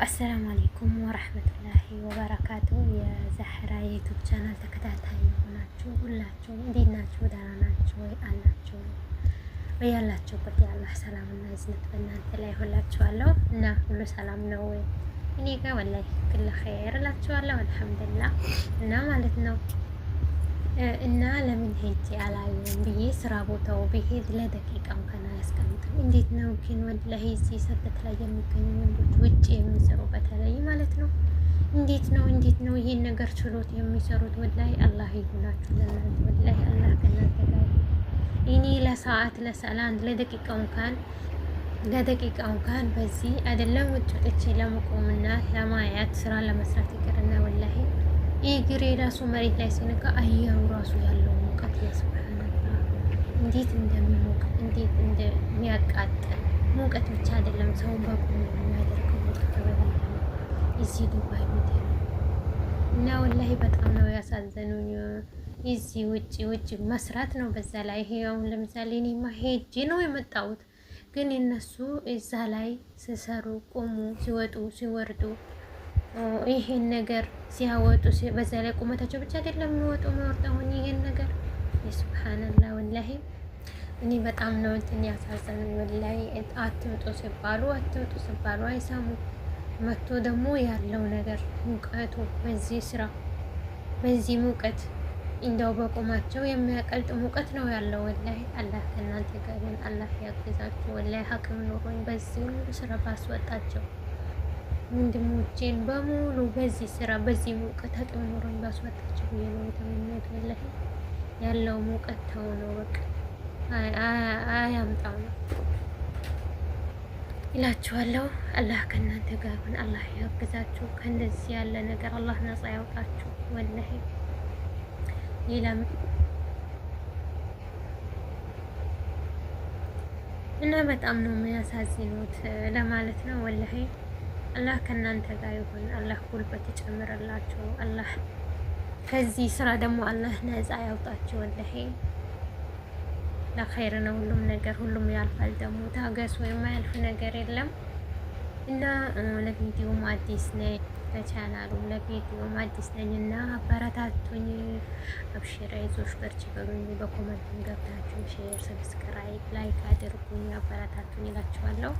አሰላሙ አሌይኩም ወረህመቱላሂ ወበረካቱ። የዛህራ የዩቱብ ቻናል ተከታታይ የሆናችሁ ሁላችሁም እንዴት ናችሁ? ደህና ናችሁ ወይ? አላችሁ ወይ? ያላችሁበት የአላህ ሰላምና እዝነት በእናንተ ላይ ሁላችኋለሁ እና ሁሉ ሰላም ነው ወይ? እኔ ጋር ወላሂ ኩል ኸይር እላችኋለሁ። አልሐምዱሊላህ እና ማለት ነው እና ለምን ሄጄ አላየሁም ብዬ ስራ ቦታው ብሄድ ለደቂቃ እንኳን አያስቀምጥም። እንዴት ነው ግን ወላሂ እዚህ ስደት ላይ የሚገኙ ወንዶች ውጭ የሚሰሩ በተለይ ማለት ነው እንዴት ነው ይሄን ነገር ችሎት የሚሰሩት? ወላሂ አላህ ይሁናችሁ ለእናንተ። ወላሂ አላህ ከእናንተ ጋር። እኔ ለሰዓት ለሰላም ለደቂቃ እንኳን በዚህ አይደለም ውጭ ወጥቼ ለመቆምና ለማየት ስራ ለመስራት ይቅርና ወላሂ እግሬ ራሱ መሬት ላይ ሲነካ አየሩ ራሱ ያለው ሙቀት የሱብሃንአላህ እንዴት እንደሚሞቅ እንዴት እንደሚያቃጥል ሙቀት ብቻ አይደለም ሰውን በቁም የሚያደርገው ሙቀት ተበላለ እዚህ ዱባይ ምድር እና ወላሂ በጣም ነው ያሳዘኑኝ። እዚህ ውጭ መስራት ነው በዛ ላይ ይሄ አሁን ለምሳሌ እኔማ ሄጄ ነው የመጣሁት፣ ግን እነሱ እዛ ላይ ሲሰሩ ቆሙ ሲወጡ ሲወርዱ ይሄን ነገር ሲያወጡ በዛ ላይ ቁመታቸው ብቻ አይደለም የሚወጡ የሚወርደው ይሄን ነገር የሱብሃንአላህ ወላሂ እኔ በጣም ነው እንትን ያሳዘነኝ ወላሂ። አትምጡ ሲባሉ አይሰሙ መጥቶ ደግሞ ያለው ነገር ሙቀቱ በዚህ ስራ በዚህ ሙቀት እንደው በቁማቸው የሚያቀልጥ ሙቀት ነው ያለው ወላሂ። አላህ ከእናንተ ጋር ይሁን፣ አላህ ያግዛችሁ ወላሂ። አቅም ኖሮኝ በዚህ ሁሉ ስራ ባስወጣቸው ወንድሞቼን በሙሉ በዚህ ስራ በዚህ ሙቀት አቅም ኖሮኝ ባስወጣቸው ብዬ ነው የተመኘሁት ወላሂ። ያለው ሙቀት ተው ነው በቃ አያምጣው ነው ይላችኋለሁ። አላህ ከእናንተ ጋር ይሁን፣ አላህ ያግዛችሁ። ከእንደዚህ ያለ ነገር አላህ ነፃ ያውጣችሁ ወላሂ። ሌላም እና በጣም ነው የሚያሳዝኑት ለማለት ነው ወላሂ። አላህ ከእናንተ ጋር ይሁን፣ አላህ ጉልበት ይጨምርላችሁ። አላህ ከዚህ ስራ ደግሞ አላህ ነፃ ያውጣችሁ ወላሂ። ለኸይር ነው ሁሉም ነገር፣ ሁሉም ያልፋል። ደግሞ ታገሱ፣ የማያልፍ ነገር የለም። እና ለቪዲዮም አዲስ ነኝ ለቻናሉም ለቪዲዮም አዲስ ነኝ እና አበረታቱኝ። አብሽራ ይዞሽ በርቺ በሉኝ። በኮመንትም ገብታችሁ ሼር፣ ሰብስክራይብ፣ ላይክ አድርጉኝ፣ አበረታቱኝ እላችኋለሁ።